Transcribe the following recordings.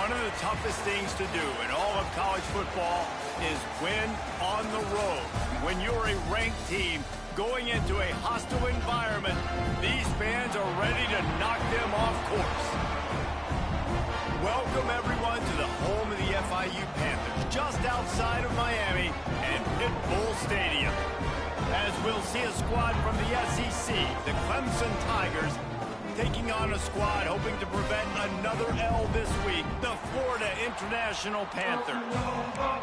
One of the toughest things to do in all of college football is win on the road. When you're a ranked team going into a hostile environment, these fans are ready to knock them off course. Welcome, everyone, to the home of the FIU Panthers, just outside of Miami and Pit Bull Stadium. As we'll see a squad from the SEC, the Clemson Tigers, taking on a squad hoping to prevent another L this week, the Florida International Panthers.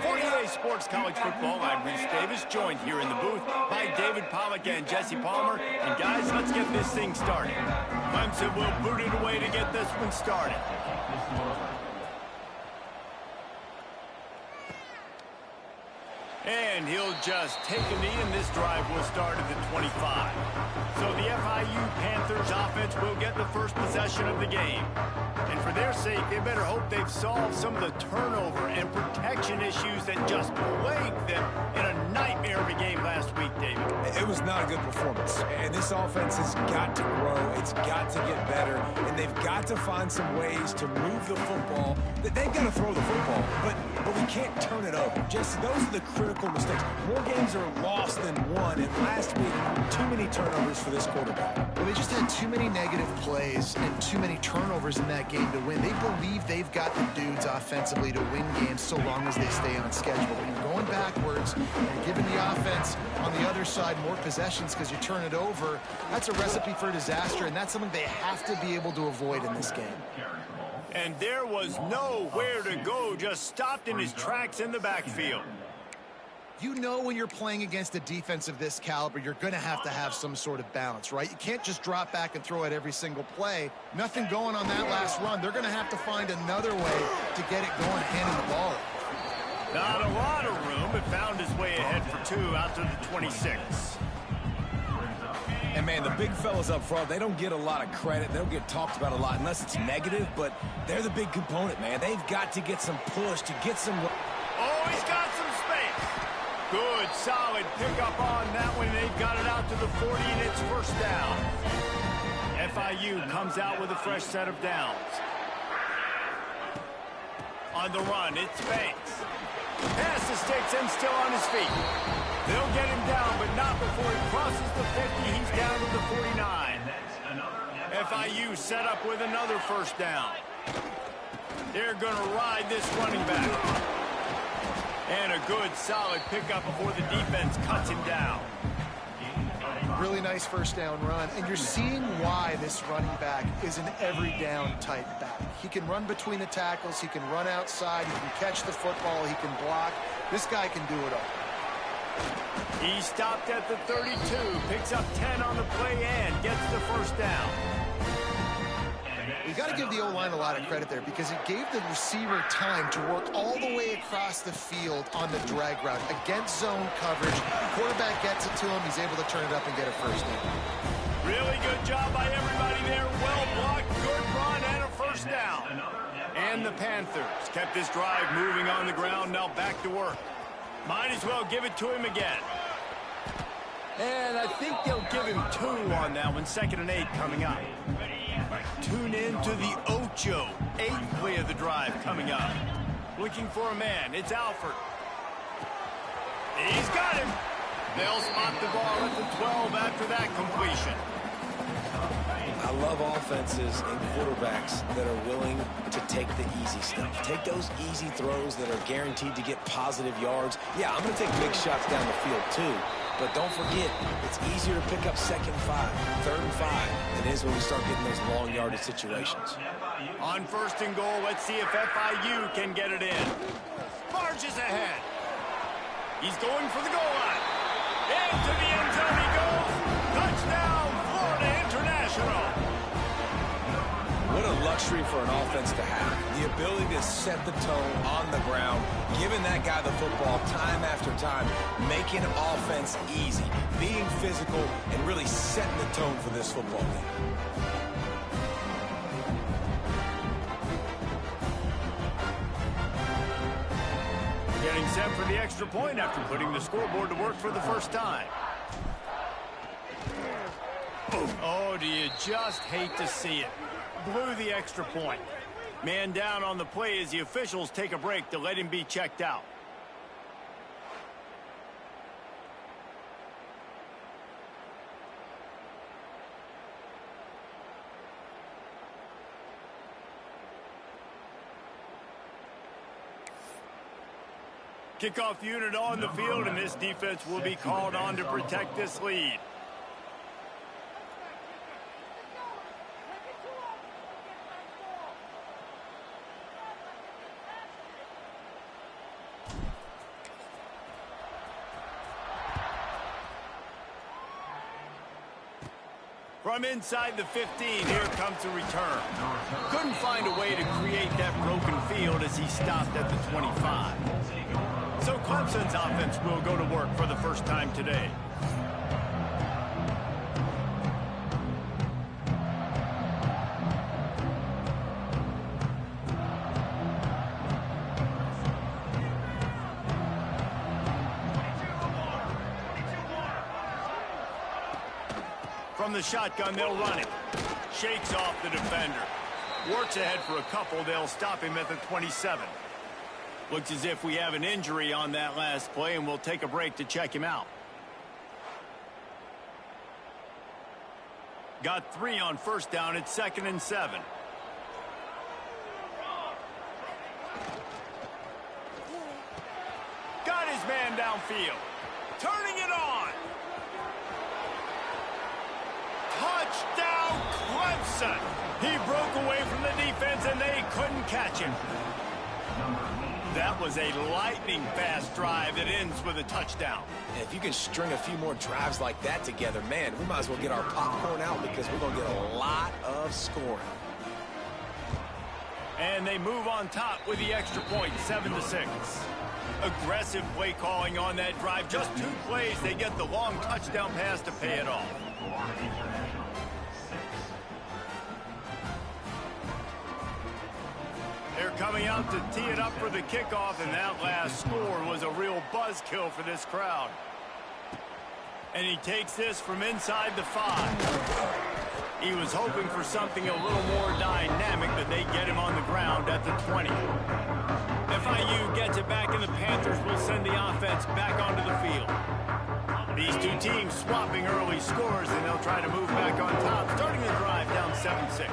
For EA Sports College Football, I'm Reese Davis, joined here in the booth by David Pollack and Jesse Palmer. And guys, let's get this thing started. Clemson will boot it away to get this one started. And he'll just take a knee, and this drive will start at the 25. So the FIU Panthers offense will get the first possession of the game. And for their sake, they better hope they've solved some of the turnover and protection issues that just plagued them in a nightmare of a game last week, David. It was not a good performance. And this offense has got to grow. It's got to get better. And they've got to find some ways to move the football. They've got to throw the football, but we can't turn it over. Just those are the critical mistakes. More games are lost than won, and last week, too many turnovers for this quarterback. Well, they just had too many negative plays and too many turnovers in that game to win. They believe they've got the dudes offensively to win games so long as they stay on schedule. When you're going backwards and you're giving the offense on the other side more possessions because you turn it over, that's a recipe for disaster, and that's something they have to be able to avoid in this game. And there was nowhere to go, just stopped in his tracks in the backfield. You know when you're playing against a defense of this caliber, you're going to have some sort of balance, right? You can't just drop back and throw it every single play. Nothing going on that last run. They're going to have to find another way to get it going, handing the ball. Not a lot of room, but found his way ahead for two out to the 26. And, man, the big fellas up front, they don't get a lot of credit. They don't get talked about a lot unless it's negative, but they're the big component, man. They've got to get some push, to get some... Oh, he's got some space. Good, solid pickup on that one. They've got it out to the 40, and it's first down. FIU comes out with a fresh set of downs. On the run, it's Banks. Pass the sticks and still on his feet. They'll get him down, but not before he crosses the 50. He's down to the 49. FIU set up with another first down. They're going to ride this running back. And a good, solid pickup before the defense cuts him down. Really nice first down run. And you're seeing why this running back is an every down type back. He can run between the tackles. He can run outside. He can catch the football. He can block. This guy can do it all. He stopped at the 32, picks up 10 on the play and gets the first down. You got to give the O-line a lot of credit there because it gave the receiver time to work all the way across the field on the drag route against zone coverage. The quarterback gets it to him. He's able to turn it up and get a first down. Really good job by everybody there. Well blocked, good run, and a first down. And the Panthers kept this drive moving on the ground. Now back to work. Might as well give it to him again. And I think they'll give him 2 on that one. 2nd and 8 coming up. Tune in to the Ocho. 8th play of the drive coming up. Looking for a man. It's Alford. He's got him. They'll spot the ball at the 12 after that completion. I love offenses and quarterbacks that are willing to take the easy stuff. Take those easy throws that are guaranteed to get positive yards. Yeah, I'm going to take big shots down the field too. But don't forget, it's easier to pick up 2nd and 5, 3rd and 5 than it is when we start getting those long yardage situations. On 1st and goal, let's see if FIU can get it in. Marches ahead. He's going for the goal line. Into the end zone he goes. Touchdown, Florida International. What a luxury for an offense to have. The ability to set the tone on the ground, giving that guy the football time after time, making offense easy, being physical, and really setting the tone for this football game. Getting set for the extra point after putting the scoreboard to work for the first time. Oh, do you just hate to see it? Blew the extra point. Man down on the play as the officials take a break to let him be checked out. Kickoff unit on the field, and this defense will be called on to protect this lead. From inside the 15, here comes the return. Couldn't find a way to create that broken field as he stopped at the 25. So Clemson's offense will go to work for the first time today. From the shotgun, they'll run it. Shakes off the defender. Works ahead for a couple. They'll stop him at the 27. Looks as if we have an injury on that last play, and we'll take a break to check him out. Got 3 on first down. It's 2nd and 7. Got his man downfield. Turning it on. Touchdown, Clemson! He broke away from the defense, and they couldn't catch him. That was a lightning-fast drive that ends with a touchdown. And if you can string a few more drives like that together, man, we might as well get our popcorn out because we're going to get a lot of scoring. And they move on top with the extra point, 7-6. Aggressive play calling on that drive. Just 2 plays, they get the long touchdown pass to pay it off. They're coming out to tee it up for the kickoff, and that last score was a real buzzkill for this crowd. And he takes this from inside the 5. He was hoping for something a little more dynamic, but they get him on the ground at the 20. FIU gets it back, and the Panthers will send the offense back onto the field. These 2 teams swapping early scores, and they'll try to move back on top, starting the drive down 7-6.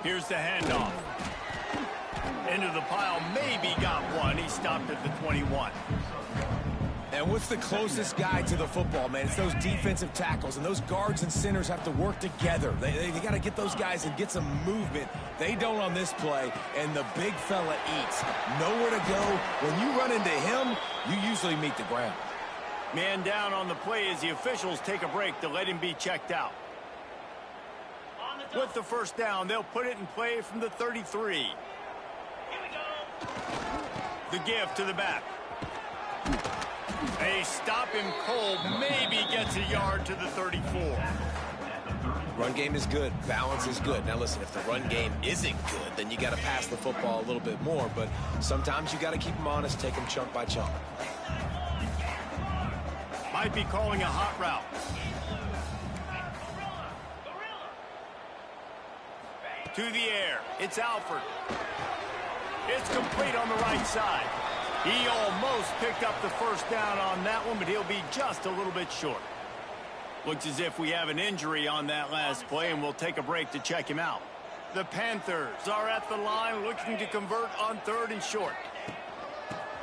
Here's the handoff. Into the pile, maybe got one. He stopped at the 21. And what's the closest guy to the football, man? It's those defensive tackles, and those guards and centers have to work together. They got to get those guys and get some movement. They don't on this play, and the big fella eats. Nowhere to go. When you run into him, you usually meet the ground. Man down on the play as the officials take a break to let him be checked out. With the first down, they'll put it in play from the 33. Here we go. The give to the back. They stop him cold, maybe gets a yard to the 34. Run game is good. Balance is good. Now, listen, if the run game isn't good, then you got to pass the football a little bit more. But sometimes you got to keep them honest, take them chunk by chunk. Might be calling a hot route. To the air. It's Alford. It's complete on the right side. He almost picked up the first down on that one, but he'll be just a little bit short. Looks as if we have an injury on that last play, and we'll take a break to check him out. The Panthers are at the line looking to convert on 3rd and short.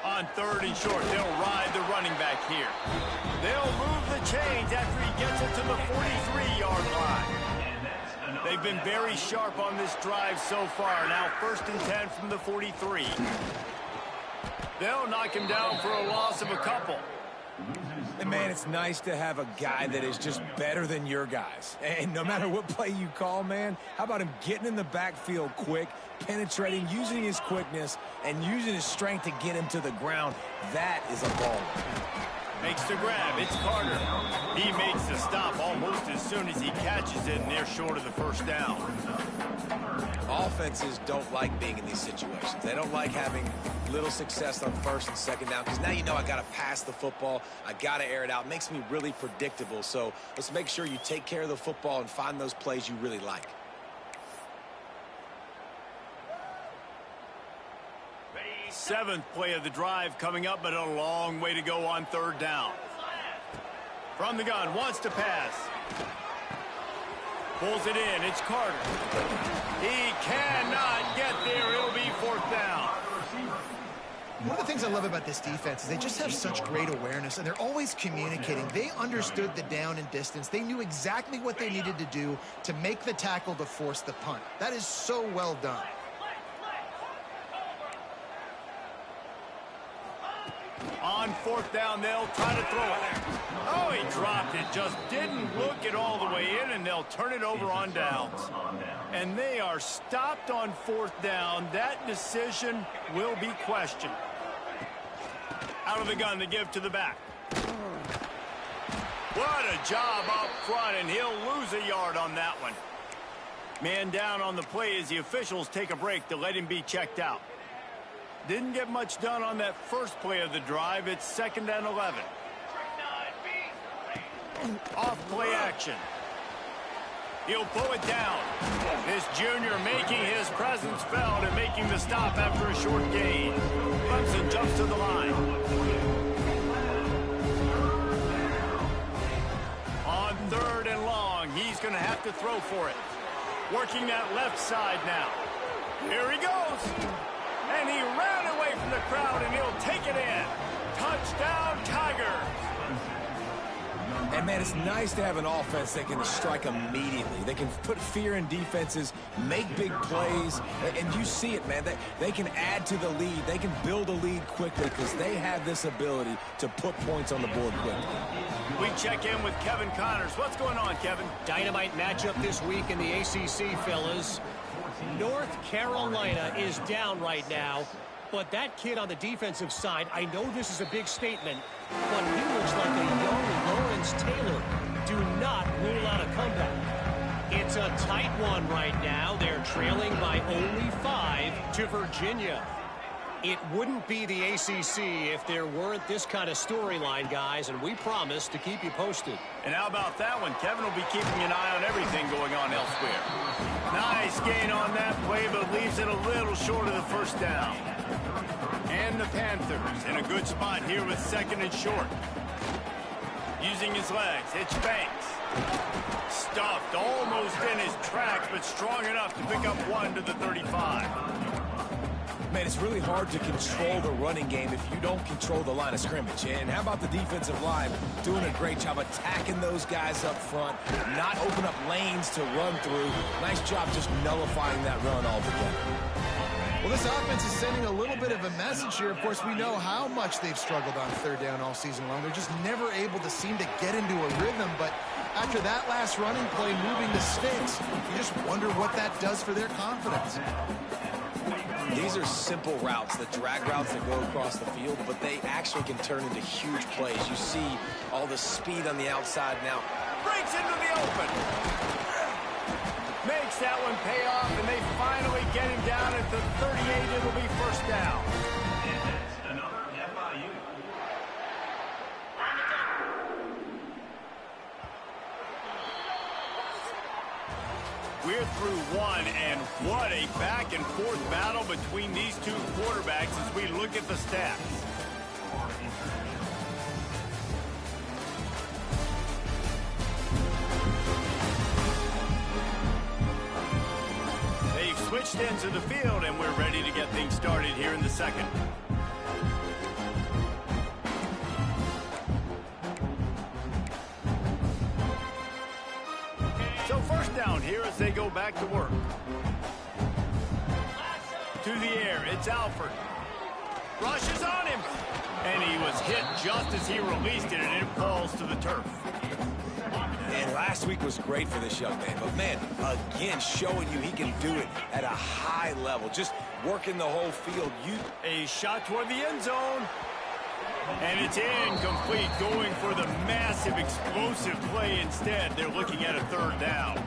On 3rd and short, they'll ride the running back here. They'll move the chains after he gets it to the 43-yard line. They've been very sharp on this drive so far. Now 1st and 10 from the 43. They'll knock him down for a loss of a couple. And, man, it's nice to have a guy that is just better than your guys. And no matter what play you call, man, how about him getting in the backfield quick, penetrating, using his quickness, and using his strength to get him to the ground? That is a ball. Makes the grab. It's Carter. He makes the stop almost as soon as he catches it, and they're short of the first down. offenses don't like being in these situations. They don't like having little success on first and second down because now you know I got to pass the football. I got to air it out. It makes me really predictable. So let's make sure you take care of the football and find those plays you really like. Seventh play of the drive coming up, but a long way to go on third down. From the gun, wants to pass. Pulls it in. It's Carter. He cannot get there. It'll be fourth down. One of the things I love about this defense is they just have such great awareness, and they're always communicating. They understood the down and distance. They knew exactly what they needed to do to make the tackle to force the punt. That is so well done. On fourth down, they'll try to throw it. Oh, he dropped it. Just didn't look it all the way in, and they'll turn it over on downs. And they are stopped on fourth down. That decision will be questioned. Out of the gun to give to the back. What a job up front, and he'll lose a yard on that one. Man down on the play as the officials take a break to let him be checked out. Didn't get much done on that first play of the drive. It's 2nd and 11. Off play action. He'll pull it down. This junior making his presence felt and making the stop after a short gain. Clemson jumps to the line. On 3rd and long, he's going to have to throw for it. Working that left side now. Here he goes. And he ran away from the crowd, and he'll take it in. Touchdown, Tigers. And, man, it's nice to have an offense that can strike immediately. They can put fear in defenses, make big plays, and you see it, man. They can add to the lead. They can build a lead quickly because they have this ability to put points on the board quickly. We check in with Kevin Connors. What's going on, Kevin? Dynamite matchup this week in the ACC, fellas. North Carolina is down right now, but that kid on the defensive side, I know this is a big statement, but he looks like a young Lawrence Taylor. Do not rule out a comeback. It's a tight one right now. They're trailing by only 5 to Virginia. It wouldn't be the ACC if there weren't this kind of storyline, guys, and we promise to keep you posted. And how about that one? Kevin will be keeping an eye on everything going on elsewhere. Nice gain on that play, but leaves it a little short of the first down. And the Panthers in a good spot here with 2nd and short. Using his legs, it's Banks. Stuffed almost in his tracks, but strong enough to pick up 1 to the 35. Man, it's really hard to control the running game if you don't control the line of scrimmage. And how about the defensive line doing a great job attacking those guys up front, not open up lanes to run through. Nice job just nullifying that run altogether. Well, this offense is sending a little bit of a message here. Of course, we know how much they've struggled on third down all season long. They're just never able to seem to get into a rhythm. But after that last running play moving the sticks, you just wonder what that does for their confidence. These are simple routes, the drag routes that go across the field, but they actually can turn into huge plays. You see all the speed on the outside now. Breaks into the open. Makes that one pay off, and they finally get him down at the 38. It'll be first down. And that's another FIU. We're through one, and what a back-and-forth battle between these two quarterbacks as we look at the stats. They've switched ends of the field, and we're ready to get things started here in the second. So first down here as they go back to work. To the air, it's Alford. Rushes on him. And he was hit just as he released it, and it falls to the turf. And last week was great for this young man. But, man, again, showing you he can do it at a high level. Just working the whole field. A shot toward the end zone. And it's incomplete, going for the massive explosive play instead. They're looking at a third down.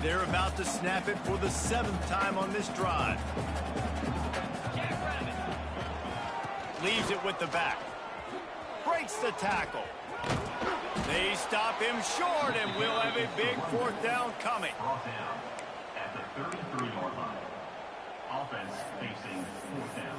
They're about to snap it for the 7th time on this drive. Leaves it with the back. Breaks the tackle. They stop him short, and we'll have a big 4th down coming. Brought down at the 33-yard line. Offense facing 4th down.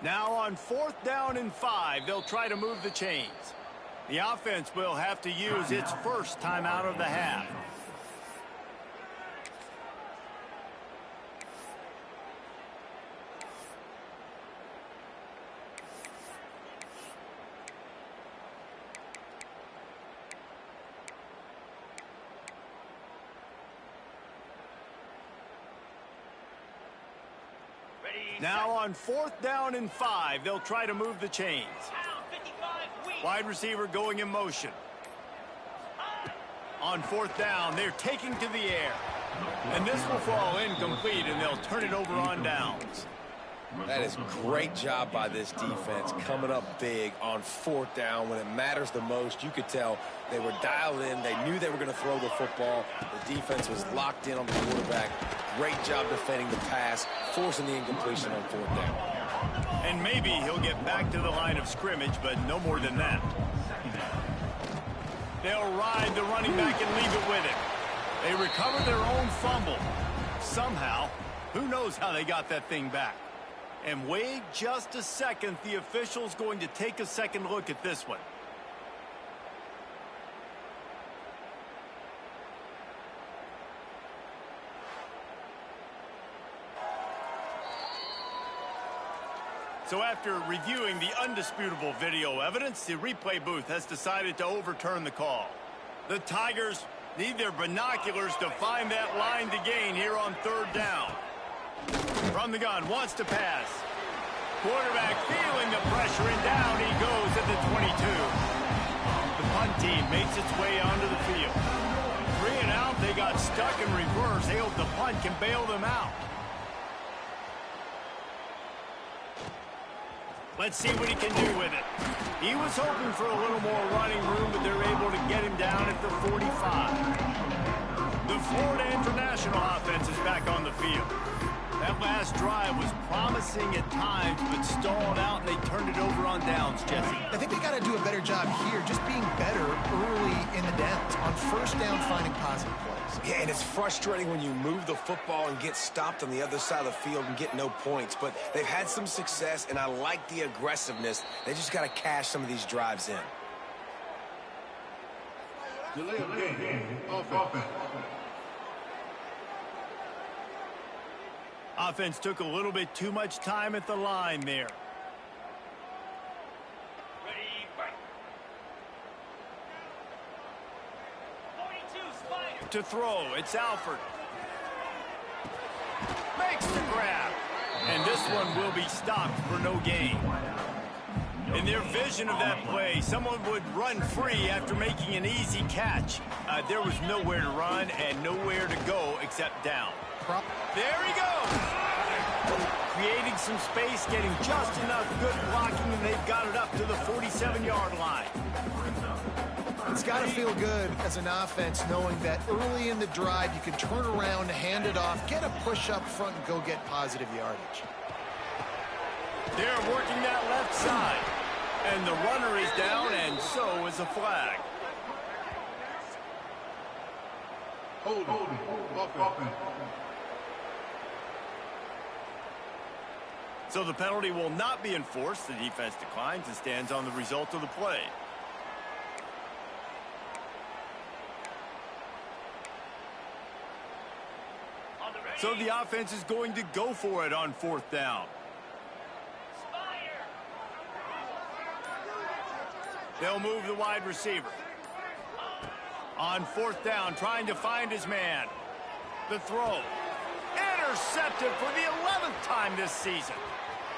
Now on 4th down and 5, they'll try to move the chains. The offense will have to use its first timeout of the half. Now on 4th down and 5, they'll try to move the chains. Wide receiver going in motion. On 4th down, they're taking to the air. And this will fall incomplete, and they'll turn it over on downs. That is great job by this defense, coming up big on 4th down when it matters the most. You could tell they were dialed in. They knew they were going to throw the football. The defense was locked in on the quarterback. Great job defending the pass, forcing the incompletion on 4th down. And maybe he'll get back to the line of scrimmage, but no more than that. They'll ride the running back and leave it with him. They recover their own fumble. Somehow, who knows how they got that thing back. And wait just a second, the official's going to take a second look at this one. So after reviewing the undisputable video evidence, the replay booth has decided to overturn the call. The Tigers need their binoculars to find that line to gain here on 3rd down. From the gun, wants to pass. Quarterback feeling the pressure, and down he goes at the 22. The punt team makes its way onto the field. 3 and out, they got stuck in reverse. They hope the punt can bail them out. Let's see what he can do with it. He was hoping for a little more running room, but they're able to get him down at the 45. The Florida International offense is back on the field. That last drive was promising at times, but stalled out, and they turned it over on downs, Jesse. I think they got to do a better job here, just being better early in the downs. On 1st down, finding positive plays. Yeah, and it's frustrating when you move the football and get stopped on the other side of the field and get no points. But they've had some success, and I like the aggressiveness. They just got to cash some of these drives in. Delay of game. Offense. Offense took a little bit too much time at the line there. Ready, fight. 42, Spider. To throw, it's Alford. Makes the grab. And this one will be stopped for no gain. In their vision of that play, someone would run free after making an easy catch. There was nowhere to run and nowhere to go except down. There he goes. Creating some space, getting just enough good blocking, and they've got it up to the 47-yard line. It's got to feel good as an offense knowing that early in the drive you can turn around, hand it off, get a push up front, and go get positive yardage. They're working that left side. And the runner is down, and so is a flag. Hold. Offense. So the penalty will not be enforced. The defense declines and stands on the result of the play. So the offense is going to go for it on 4th down. They'll move the wide receiver. On 4th down, trying to find his man. The throw. intercepted for the 11th time this season.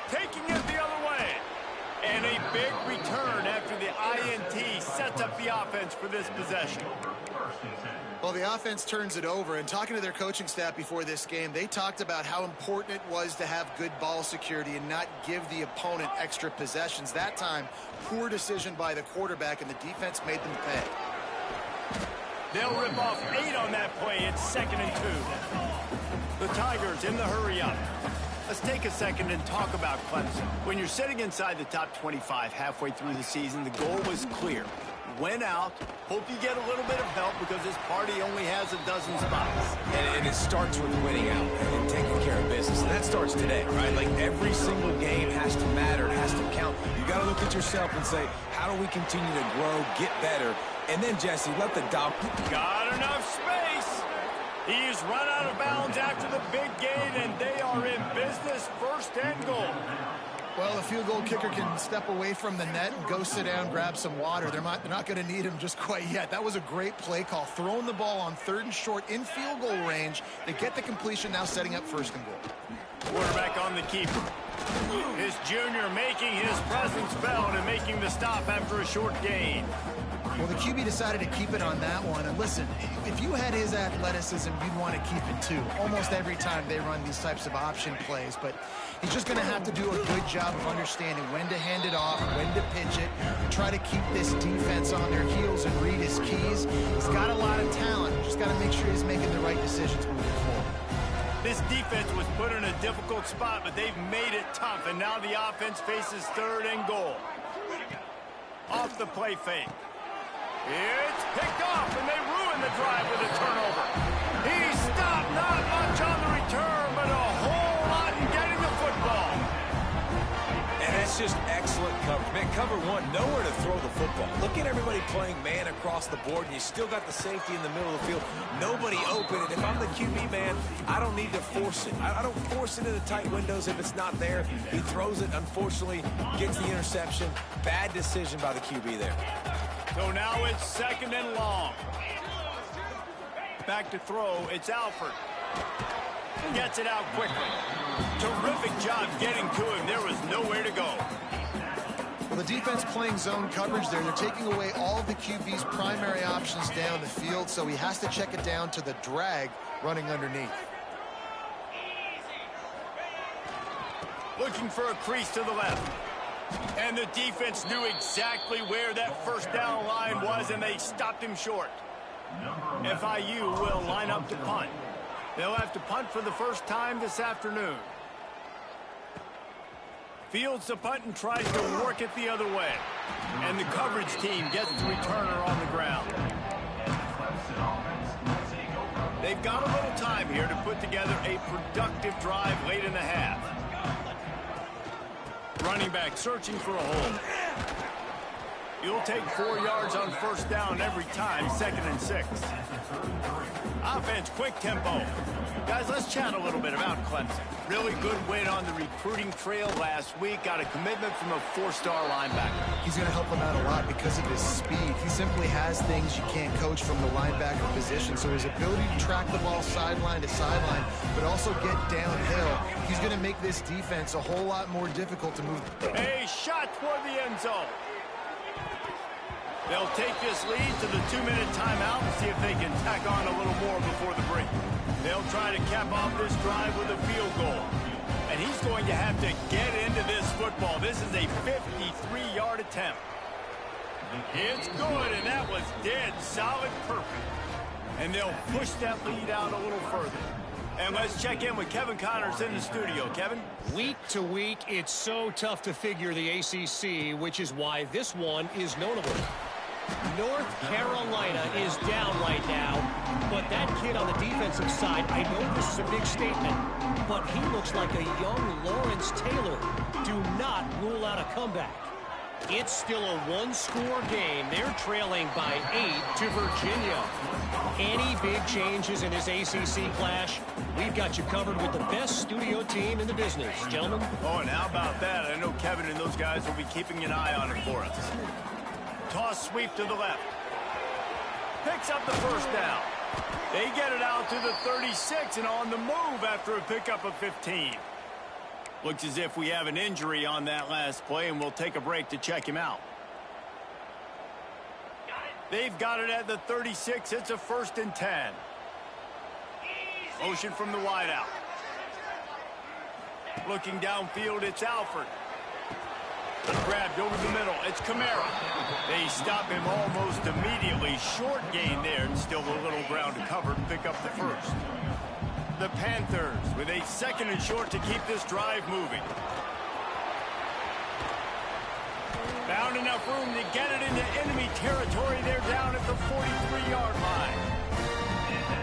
Taking it the other way. And a big return after the INT sets up the offense for this possession. Well, the offense turns it over, and talking to their coaching staff before this game, they talked about how important it was to have good ball security and not give the opponent extra possessions. That time, poor decision by the quarterback, and the defense made them pay. They'll rip off 8 on that play. It's 2nd and 2. The Tigers in the hurry up. Let's take a second and talk about Clemson. When you're sitting inside the top 25 halfway through the season, the goal was clear. Win out. Hope you get a little bit of help because this party only has a dozen spots. And it starts with winning out and taking care of business. And that starts today, right? Like every single game has to matter. It has to count. You got to look at yourself and say, how do we continue to grow, get better? And then, Jesse, let the dog... Got enough space. He's run out of bounds after the big gain, and they are in business. 1st and goal. Well, the field goal kicker can step away from the net and go sit down, grab some water. They're not going to need him just quite yet. That was a great play call. Throwing the ball on 3rd and short in field goal range. They get the completion, now setting up 1st and goal. Quarterback on the keeper. His junior making his presence felt and making the stop after a short gain. Well, the QB decided to keep it on that one. And listen, if you had his athleticism, you'd want to keep it too. Almost every time they run these types of option plays. But he's just going to have to do a good job of understanding when to hand it off, when to pitch it, and try to keep this defense on their heels and read his keys. He's got a lot of talent. Just got to make sure he's making the right decisions moving forward. This defense was put in a difficult spot, but they've made it tough. And now the offense faces 3rd and goal. Off the play fake. It's picked off, and they ruin the drive with a turnover. He stopped, not much on the return, but a whole lot in getting the football. And that's just excellent coverage. Man, cover 1, nowhere to throw the football. Look at everybody playing man across the board, and you still got the safety in the middle of the field. Nobody open, and if I'm the QB, man, I don't need to force it. I don't force it into tight windows if it's not there. He throws it, unfortunately, gets the interception. Bad decision by the QB there. So now it's 2nd and long. Back to throw. It's Alford. Gets it out quickly. Terrific job getting to him. There was nowhere to go. Well, the defense playing zone coverage there. They're taking away all of the QB's primary options down the field, so he has to check it down to the drag running underneath. Looking for a crease to the left. And the defense knew exactly where that 1st down line was, and they stopped him short. FIU will line up to punt. They'll have to punt for the first time this afternoon. Fields the punt and tries to work it the other way. And the coverage team gets the returner on the ground. They've got a little time here to put together a productive drive late in the half. Running back searching for a hole. You'll take 4 yards on 1st down every time, 2nd and 6. Offense, quick tempo. Guys, let's chat a little bit about Clemson. Really good win on the recruiting trail last week. Got a commitment from a 4-star linebacker. He's going to help them out a lot because of his speed. He simply has things you can't coach from the linebacker position. So his ability to track the ball sideline to sideline, but also get downhill, he's going to make this defense a whole lot more difficult to move. A shot toward the end zone. They'll take this lead to the 2-minute timeout and see if they can tack on a little more before the break. They'll try to cap off this drive with a field goal. And he's going to have to get into this football. This is a 53-yard attempt. It's good, and that was dead solid perfect. And they'll push that lead out a little further. And let's check in with Kevin Connors in the studio. Kevin? Week to week, it's so tough to figure the ACC, which is why this one is notable. North Carolina is down right now, but that kid on the defensive side, I know this is a big statement, but he looks like a young Lawrence Taylor. Do not rule out a comeback. It's still a one-score game. They're trailing by 8 to Virginia. Any big changes in this ACC clash? We've got you covered with the best studio team in the business, gentlemen. Oh, and how about that? I know Kevin and those guys will be keeping an eye on it for us. Toss sweep to the left. Picks up the 1st down. They get it out to the 36 and on the move after a pickup of 15. Looks as if we have an injury on that last play, and we'll take a break to check him out. They've got it at the 36. It's a 1st and 10. Motion from the wideout. Looking downfield, it's Alford. Grabbed over the middle. It's Camara. They stop him almost immediately. Short gain there, and still a little ground to cover to pick up the 1st. The Panthers with a 2nd and short to keep this drive moving. Found enough room to get it into enemy territory. They're down at the 43-yard line.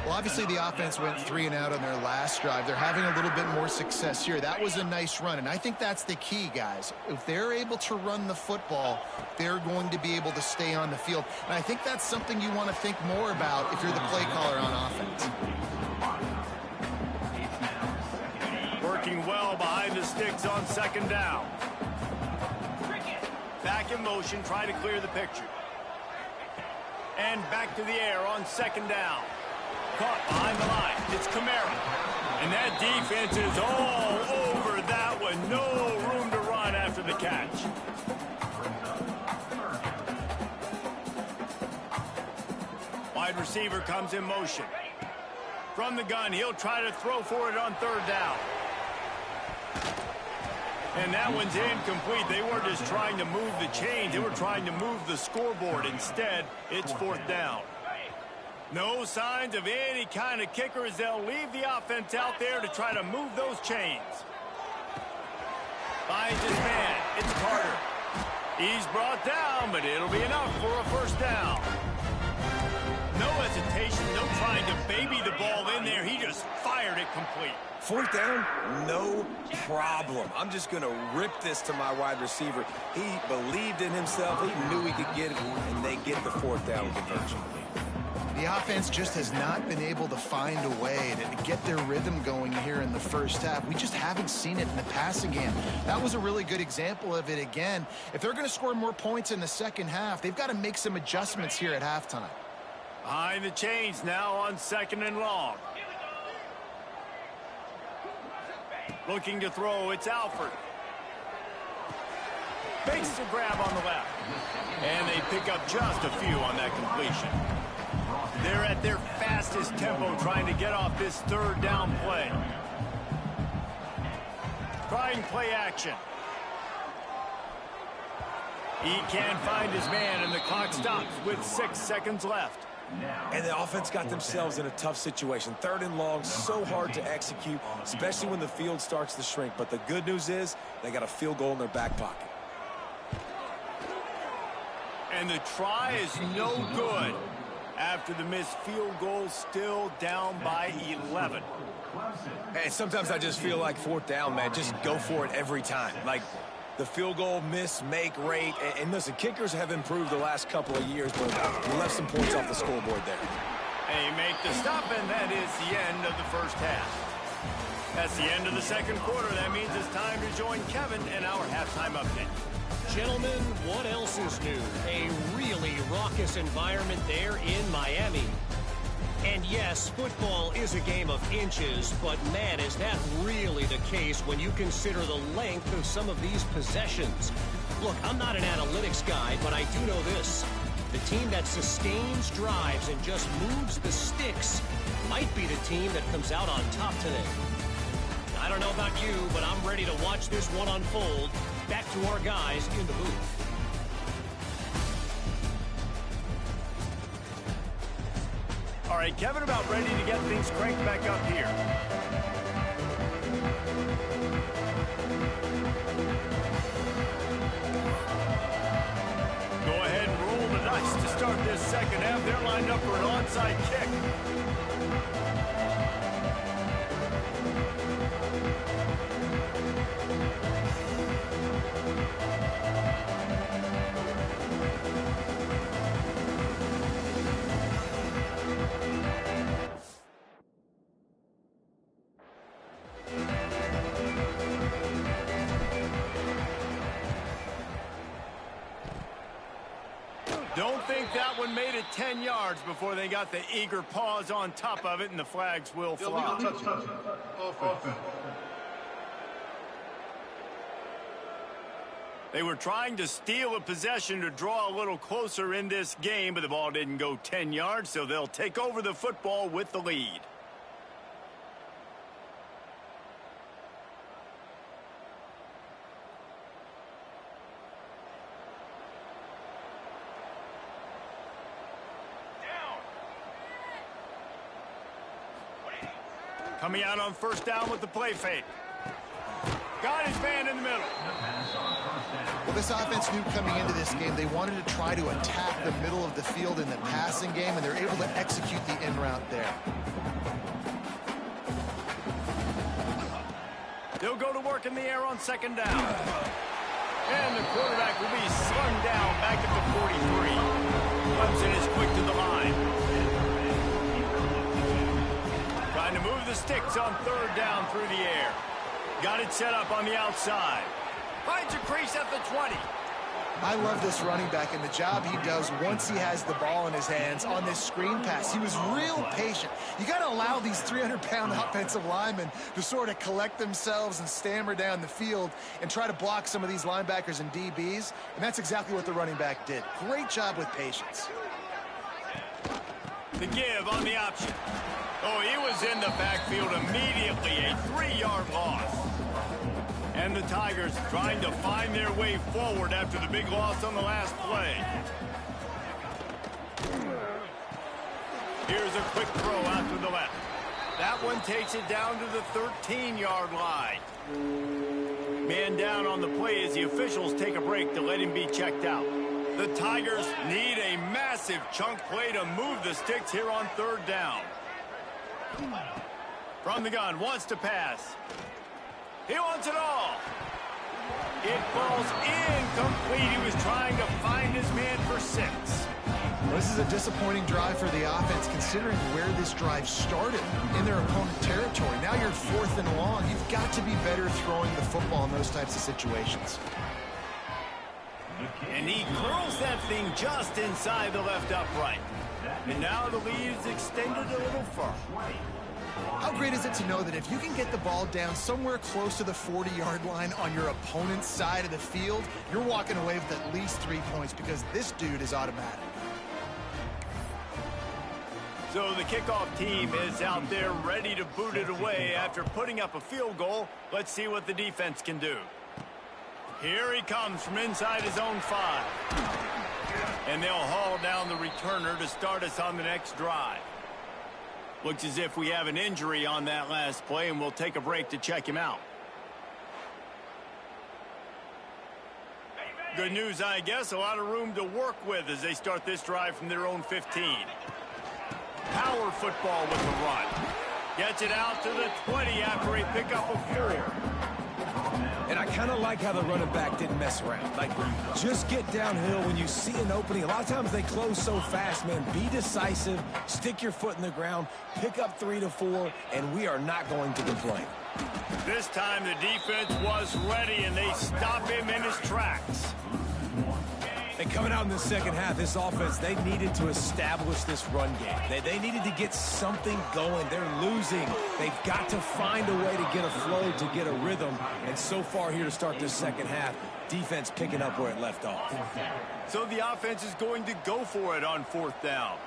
Well, obviously the offense went 3 and out on their last drive. They're having a little bit more success here. That was a nice run, and I think that's the key, guys. If they're able to run the football, they're going to be able to stay on the field. And I think that's something you want to think more about if you're the play caller on offense. Working well behind the sticks on 2nd down. Back in motion, try to clear the picture. And back to the air on 2nd down. Caught behind the line. It's Camara. And that defense is all over that one. No room to run after the catch. Wide receiver comes in motion. From the gun, he'll try to throw for it on 3rd down. And that one's incomplete. They weren't just trying to move the chains. They were trying to move the scoreboard. Instead, it's 4th down. No signs of any kind of kicker as they'll leave the offense out there to try to move those chains. Finds his man. It's Carter. He's brought down, but it'll be enough for a 1st down. No hesitation, no trying to baby the ball in there. He just fired it complete. 4th down, no problem. I'm just going to rip this to my wide receiver. He believed in himself. He knew he could get it, and they get the 4th down conversion. The offense just has not been able to find a way to get their rhythm going here in the 1st half. We just haven't seen it in the passing game. That was a really good example of it again. If they're going to score more points in the 2nd half, they've got to make some adjustments here at halftime. Behind the chains now on 2nd and long. Looking to throw, it's Alford. Makes a grab on the left. And they pick up just a few on that completion. They're at their fastest tempo trying to get off this 3rd down play. Trying play action. He can't find his man, and the clock stops with 6 seconds left. And the offense got themselves in a tough situation. 3rd and long, so hard to execute, especially when the field starts to shrink. But the good news is they got a field goal in their back pocket. And the try is no good. After the missed field goal, still down by 11. Hey, sometimes I just feel like 4th down, man. Just go for it every time. Like the field goal miss, make rate. And listen, kickers have improved the last couple of years, but we left some points off the scoreboard there. They make the stop, and that is the end of the 1st half. That's the end of the 2nd quarter. That means it's time to join Kevin in our halftime update. Gentlemen, what else is new? A really raucous environment there in Miami. And yes, football is a game of inches, but man, is that really the case when you consider the length of some of these possessions. Look, I'm not an analytics guy, but I do know this. The team that sustains drives and just moves the sticks might be the team that comes out on top today. I don't know about you, but I'm ready to watch this one unfold. Back to our guys in the booth. All right, Kevin, about ready to get things cranked back up here. Go ahead and roll the dice to start this 2nd half. They're lined up for an onside kick. Don't think that one made it 10 yards before they got the eager paws on top of it, and the flags will fly. Offense. They were trying to steal a possession to draw a little closer in this game, but the ball didn't go 10 yards, so they'll take over the football with the lead. Coming out on first down with the play fake. Got his man in the middle. Well, this offense knew coming into this game they wanted to try to attack the middle of the field in the passing game, and they're able to execute the in route there. They'll go to work in the air on second down. And the quarterback will be slung down back at the 43. Clemson is quick to the line. Trying to move the sticks on third down through the air. Got it set up on the outside. Finds a crease at the 20. I love this running back and the job he does once he has the ball in his hands on this screen pass. He was real patient. You got to allow these 300-pound offensive linemen to sort of collect themselves and stammer down the field and try to block some of these linebackers and DBs, and that's exactly what the running back did. Great job with patience. The give on the option. Oh, he was in the backfield immediately. A 3-yard loss. And the Tigers trying to find their way forward after the big loss on the last play. Here's a quick throw out to the left. That one takes it down to the 13-yard line. Man down on the play as the officials take a break to let him be checked out. The Tigers need a massive chunk play to move the sticks here on third down. From the gun, wants to pass. He wants it all. It falls incomplete. He was trying to find his man for 6. Well, this is a disappointing drive for the offense considering where this drive started in their opponent territory. Now you're 4th and long. You've got to be better throwing the football in those types of situations. And he curls that thing just inside the left upright. And now the lead is extended a little further. How great is it to know that if you can get the ball down somewhere close to the 40-yard line on your opponent's side of the field, you're walking away with at least 3 points because this dude is automatic. So the kickoff team is out there ready to boot it away after putting up a field goal. Let's see what the defense can do. Here he comes from inside his own 5. And they'll haul down the returner to start us on the next drive. Looks as if we have an injury on that last play, and we'll take a break to check him out. Good news, I guess. A lot of room to work with as they start this drive from their own 15. Power football with the run. Gets it out to the 20 after a pickup of 4. And I kind of like how the running back didn't mess around. Like, just get downhill when you see an opening. A lot of times they close so fast, man. Be decisive, stick your foot in the ground, pick up 3 to 4, and we are not going to complain. This time the defense was ready, and they stop him in his tracks. And coming out in the second half, this offense, they needed to establish this run game. They needed to get something going. They're losing. They've got to find a way to get a flow, to get a rhythm. And so far here to start this second half, defense picking up where it left off. So the offense is going to go for it on 4th down.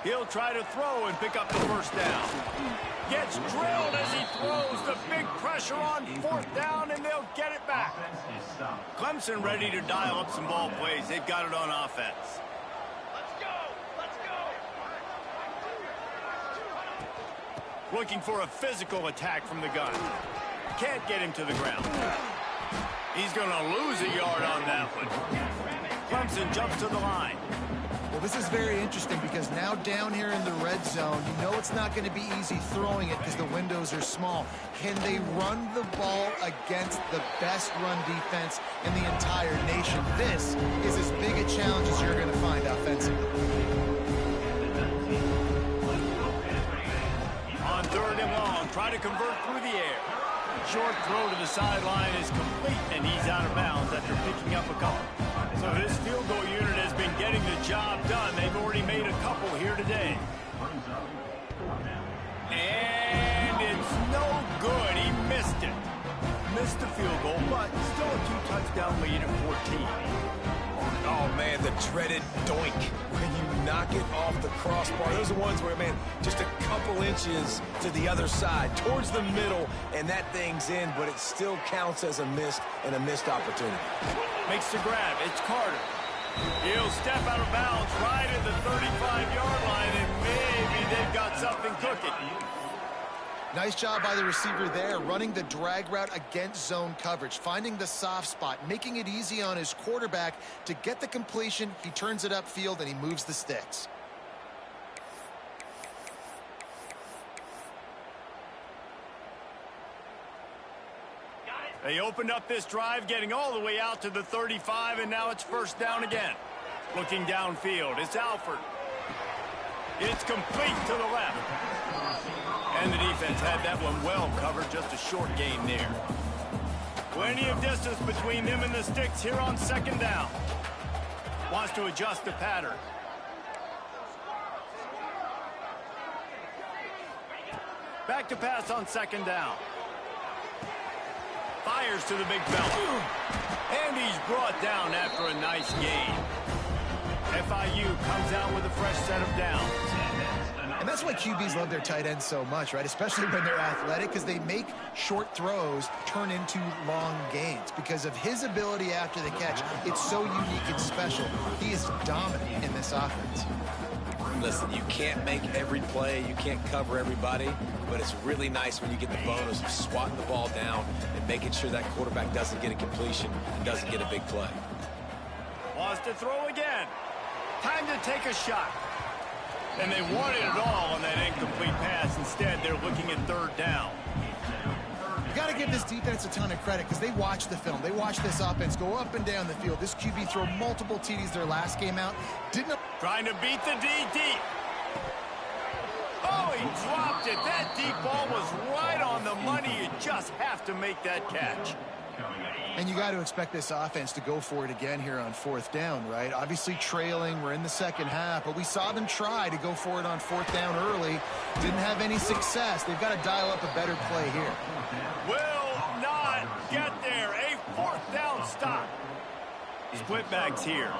He'll try to throw and pick up the first down. Gets drilled as he throws. The big pressure on 4th down, and they'll get it back. Clemson ready to dial up some ball plays. They've got it on offense. Let's go! Let's go! Looking for a physical attack from the gun. Can't get him to the ground. He's going to lose a yard on that one. Clemson jumps to the line. Well, this is very interesting because now down here in the red zone, you know it's not going to be easy throwing it because the windows are small. Can they run the ball against the best run defense in the entire nation? This is as big a challenge as you're going to find offensively. On 3rd and long, try to convert through the air. Short throw to the sideline is complete, and he's out of bounds after picking up a couple. So this field goal unit has been getting the job done. They've already made a couple here today. And it's no good. He missed it. Missed the field goal, but still a 2-touchdown lead at 14. Oh, man, the dreaded doink. When you knock it off the crossbar. Those are ones where, man, just a couple inches to the other side, towards the middle, and that thing's in, but it still counts as a missed opportunity. Makes the grab. It's Carter. He'll step out of bounds right at the 35-yard line, and maybe they've got something cooking. Nice job by the receiver there, running the drag route against zone coverage, finding the soft spot, making it easy on his quarterback to get the completion. He turns it upfield, and he moves the sticks. They opened up this drive, getting all the way out to the 35, and now it's first down again. Looking downfield, it's Alford. It's complete to the left. And the defense had that one well covered, just a short gain there. Plenty of distance between them and the sticks here on second down. Wants to adjust the pattern. Back to pass on second down. Fires to the big fella. And he's brought down after a nice gain. FIU comes out with a fresh set of downs. And that's why QBs love their tight ends so much, right? Especially when they're athletic, because they make short throws turn into long gains. Because of his ability after the catch, it's so unique and special. He is dominant in this offense. Listen, you can't make every play, you can't cover everybody, but it's really nice when you get the bonus of swatting the ball down and making sure that quarterback doesn't get a completion and doesn't get a big play. Wants to throw again. Time to take a shot. And they wanted it all on that incomplete pass. Instead, they're looking at third down. You got to give this defense a ton of credit because they watch the film. They watch this offense go up and down the field. This QB throw multiple TDs their last game out. Trying to beat the D deep. Oh, he dropped it. That deep ball was right on the money. You just have to make that catch. And you got to expect this offense to go for it again here on fourth down, right? Obviously trailing. We're in the second half, but we saw them try to go for it on fourth down early. Didn't have any success. They've got to dial up a better play here. Will not get there. A fourth down stop. Split backs here.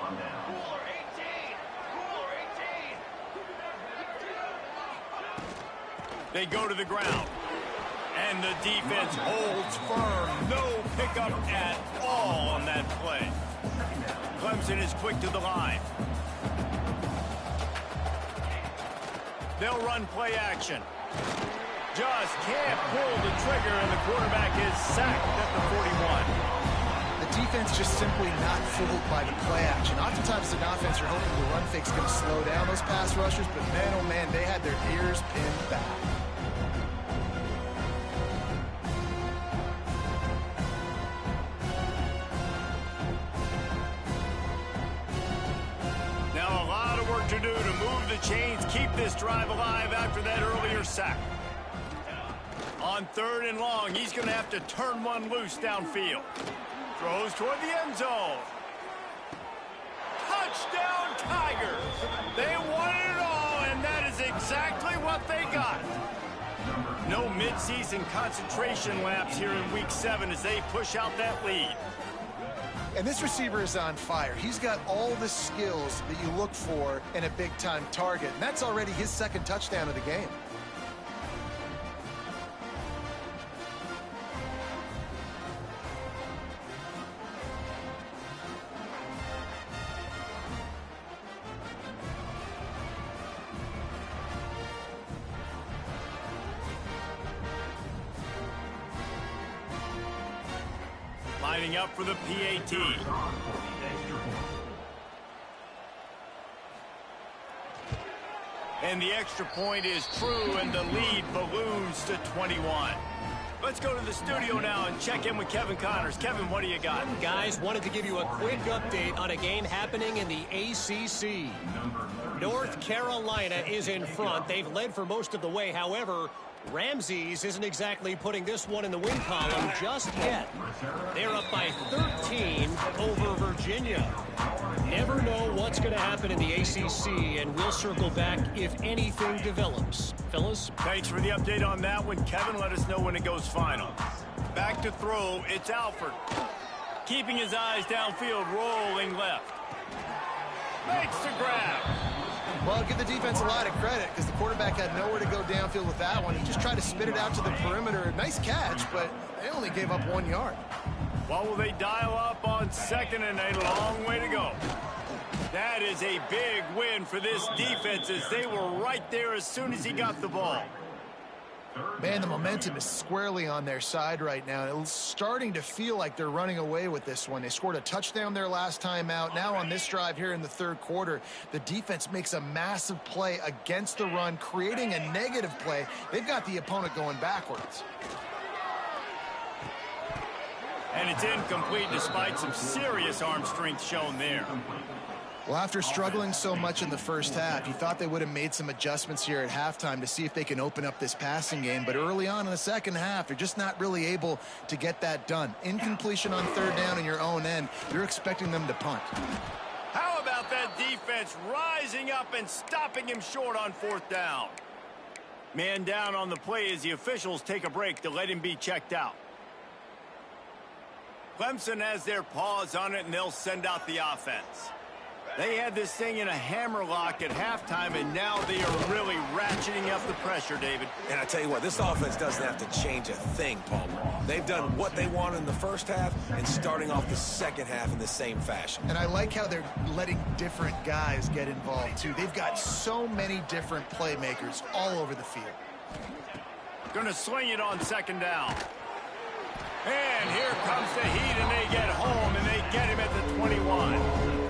They go to the ground. And the defense holds firm. No pickup at all on that play. Clemson is quick to the line. They'll run play action. Just can't pull the trigger, and the quarterback is sacked at the 41. The defense just simply not fooled by the play action. Oftentimes, as an offense, you're hoping the run fake's going to slow down those pass rushers, but man, oh man, they had their ears pinned back. To do to move the chains, keep this drive alive after that earlier sack. On third and long, he's going to have to turn one loose downfield. Throws toward the end zone. Touchdown, Tigers! They wanted it all, and that is exactly what they got. No midseason concentration laps here in Week 7 as they push out that lead. And this receiver is on fire. He's got all the skills that you look for in a big-time target. And that's already his second touchdown of the game. Lining up for the PAT. And the extra point is true, and the lead balloons to 21. Let's go to the studio now and check in with Kevin Connors. Kevin, what do you got? Guys, wanted to give you a quick update on a game happening in the ACC. North Carolina is in front. They've led for most of the way. However, Ramses isn't exactly putting this one in the win column just yet. They're up by 13 over Virginia. Never know what's going to happen in the ACC, and we'll circle back if anything develops. Fellas? Thanks for the update on that one, Kevin. Let us know when it goes final. Back to throw, it's Alford. Keeping his eyes downfield, rolling left. Makes the grab. Well, I'll give the defense a lot of credit because the quarterback had nowhere to go downfield with that one. He just tried to spit it out to the perimeter. Nice catch, but they only gave up 1 yard. What will they dial up on second and a long way to go? That is a big win for this defense as they were right there as soon as he got the ball. Man, the momentum is squarely on their side right now. It's starting to feel like they're running away with this one. They scored a touchdown their last time out. Now on this drive here in the third quarter, the defense makes a massive play against the run, creating a negative play. They've got the opponent going backwards. And it's incomplete despite some serious arm strength shown there. Well, after struggling so much in the first half, you thought they would have made some adjustments here at halftime to see if they can open up this passing game. But early on in the second half, they're just not really able to get that done. Incompletion on third down in your own end, you're expecting them to punt. How about that defense rising up and stopping him short on fourth down? Man down on the play as the officials take a break to let him be checked out. Clemson has their paws on it, and they'll send out the offense. They had this thing in a hammerlock at halftime, and now they are really ratcheting up the pressure, David. And I tell you what, this offense doesn't have to change a thing, Palmer. They've done what they wanted in the first half and starting off the second half in the same fashion. And I like how they're letting different guys get involved, too. They've got so many different playmakers all over the field. Going to sling it on second down. And here comes the heat, and they get home, and they get him at the 21.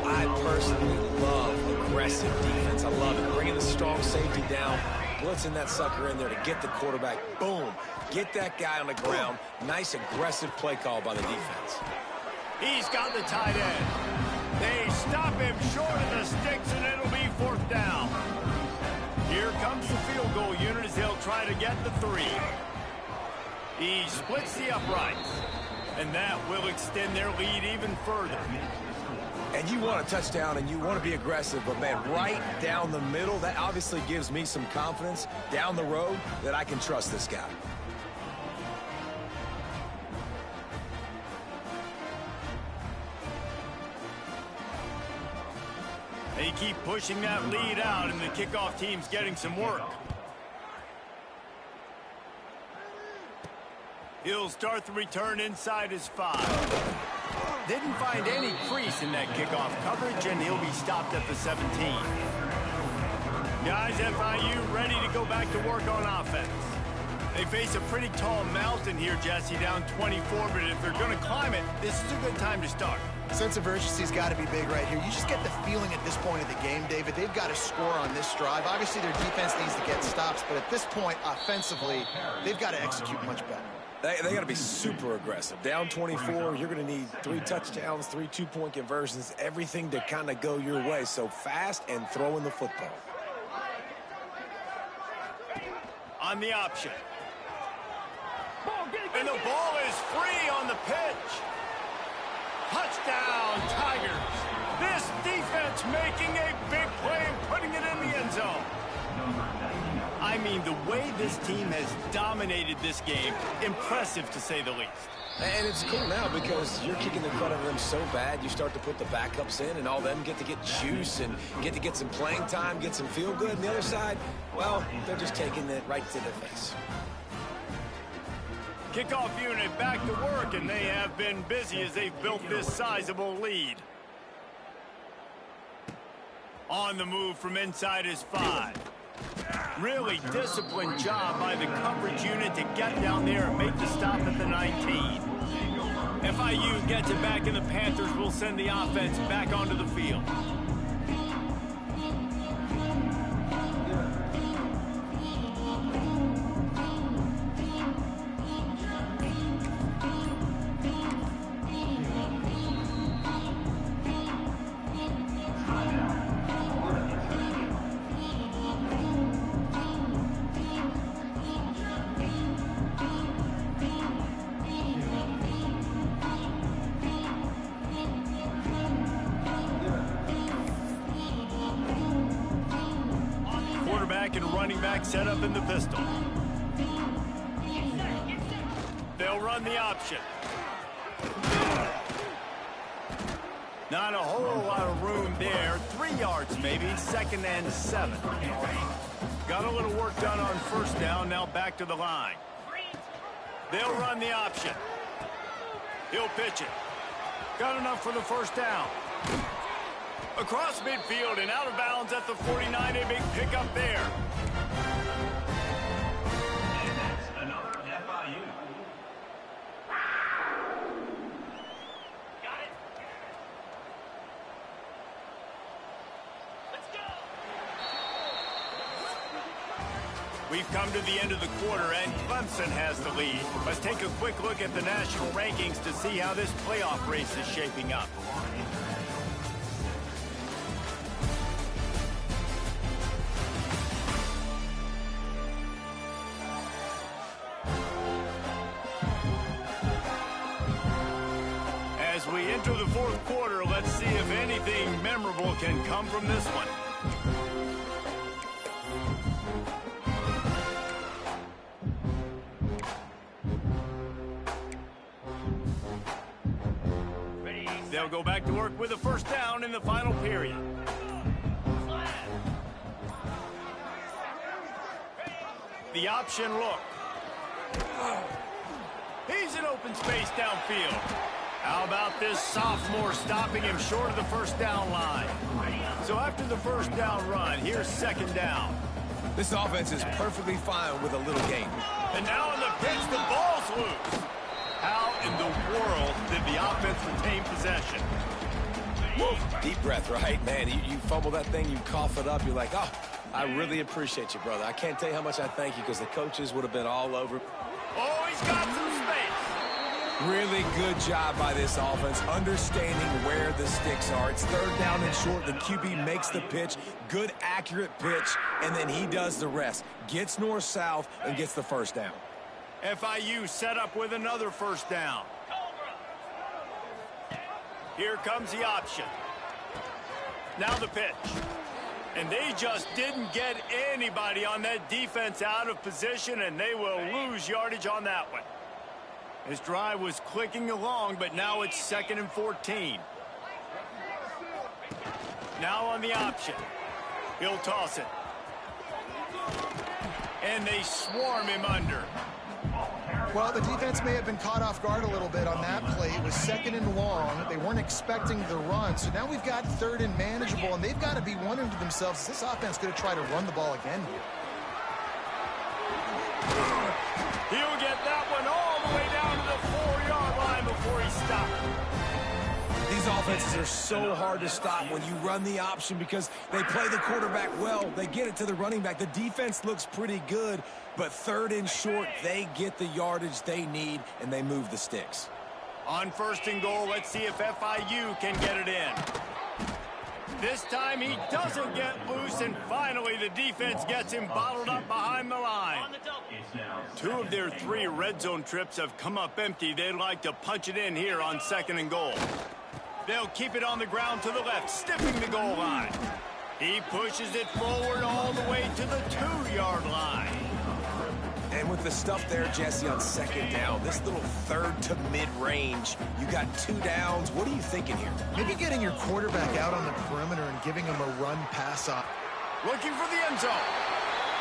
I personally love aggressive defense. I love it. Bringing the strong safety down, blitzing that sucker in there to get the quarterback. Boom. Get that guy on the ground. Nice aggressive play call by the defense. He's got the tight end. They stop him short of the sticks, and it'll be fourth down. Here comes the field goal unit as they'll try to get the 3. He splits the uprights, and that will extend their lead even further. And you want a touchdown and you want to be aggressive, but man, right down the middle, that obviously gives me some confidence down the road that I can trust this guy. They keep pushing that lead out, and the kickoff team's getting some work. He'll start the return inside his 5. Didn't find any crease in that kickoff coverage, and he'll be stopped at the 17. Guys, FIU ready to go back to work on offense. They face a pretty tall mountain here, Jesse, down 24, but if they're going to climb it, this is a good time to start. Sense of urgency's got to be big right here. You just get the feeling at this point of the game, David, they've got to score on this drive. Obviously, their defense needs to get stops, but at this point, offensively, they've got to execute much better. They got to be super aggressive. Down 24, you're going to need 3 touchdowns, 3 two-point conversions, everything to kind of go your way. So fast and throwing the football. On the option. And the ball is free on the pitch. Touchdown, Tigers. This defense making a big play and putting it in the end zone. I mean, the way this team has dominated this game, impressive to say the least. And it's cool now because you're kicking the crud out of them so bad, you start to put the backups in, and all them get to get juice and get to get some playing time, get some feel good. And the other side, well, they're just taking it right to their face. Kickoff unit back to work, and they have been busy as they've built this sizable lead. On the move from inside his 5. Really disciplined job by the coverage unit to get down there and make the stop at the 19. FIU gets it back, and the Panthers will send the offense back onto the field. running back set up in the pistol. They'll run the option. Not a whole lot of room there. 3 yards maybe, 2nd and 7. Got a little work done on 1st down, now back to the line. They'll run the option. He'll pitch it. Got enough for the 1st down. Across midfield and out of bounds at the 49, a big pickup there. And that's another FIU. Got it. Let's go. We've come to the end of the quarter, and Clemson has the lead. Let's take a quick look at the national rankings to see how this playoff race is shaping up. As we enter the 4th quarter, let's see if anything memorable can come from this one. They'll go back to work with a 1st down in the final period. The option look. He's in open space downfield. How about this sophomore stopping him short of the 1st down line? So after the 1st down run, here's 2nd down. This offense is perfectly fine with a little gain. And now in the pitch, the ball's loose. How in the world did the offense retain possession? Deep breath, right? Man, you fumble that thing, you cough it up, you're like, oh, I really appreciate you, brother. I can't tell you how much I thank you because the coaches would have been all over. Oh, he's got some space. Really good job by this offense, understanding where the sticks are. It's 3rd down and short. The QB makes the pitch, good, accurate pitch, and then he does the rest. Gets north-south and gets the 1st down. FIU set up with another 1st down. Here comes the option. Now the pitch. And they just didn't get anybody on that defense out of position, and they will lose yardage on that one. His drive was clicking along, but now it's 2nd and 14. Now on the option. He'll toss it. And they swarm him under. Well, the defense may have been caught off guard a little bit on that play. It was 2nd and long. They weren't expecting the run. So now we've got 3rd and manageable, and they've got to be wondering to themselves, is this offense going to try to run the ball again here? He'll get that one all the way down to the 4-yard line before he stopped. These offenses are so hard to stop when you run the option because they play the quarterback well. They get it to the running back. The defense looks pretty good, but 3rd and short, they get the yardage they need, and they move the sticks. On 1st and goal, let's see if FIU can get it in. This time he doesn't get loose, and finally the defense gets him bottled up behind the line. 2 of their 3 red zone trips have come up empty. They'd like to punch it in here on 2nd and goal. They'll keep it on the ground to the left, stiffing the goal line. He pushes it forward all the way to the 2-yard line. And with the stuff there, Jesse, on 2nd down, this little 3rd to mid-range, you got 2 downs. What are you thinking here? Maybe getting your quarterback out on the perimeter and giving him a run pass off. Looking for the end zone.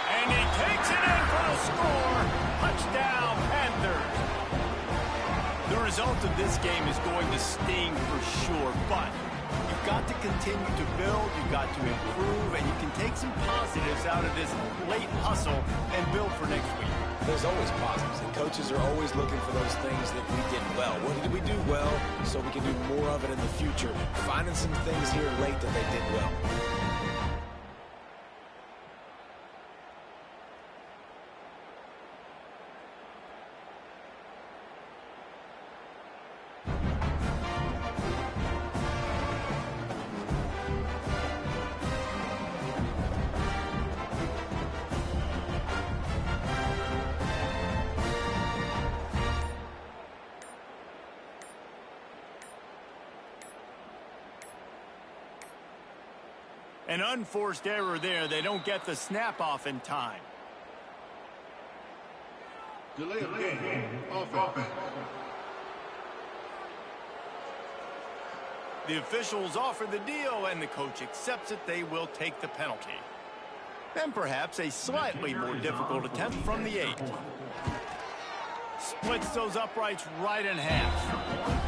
And he takes it in for the score. Touchdown, Panthers. The result of this game is going to sting for sure, but you've got to continue to build, you've got to improve, and you can take some positives out of this late hustle and build for next week. There's always positives, and coaches are always looking for those things that we did well. What did we do well so we can do more of it in the future? Finding some things here late that they did well. An unforced error there. They don't get the snap off in time. Delay of game. Offense. The officials offer the deal, and the coach accepts it. They will take the penalty. And perhaps a slightly more difficult attempt from the 8. Splits those uprights right in half.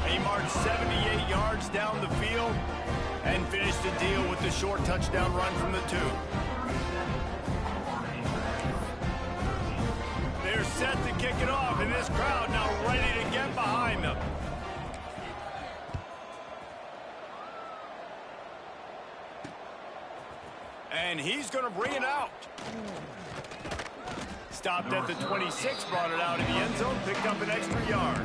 He marched 78 yards down the field and finished the deal with the short touchdown run from the 2. They're set to kick it off, and this crowd now ready to get behind them. And he's going to bring it out. Stopped at the 26, brought it out in the end zone, picked up an extra yard.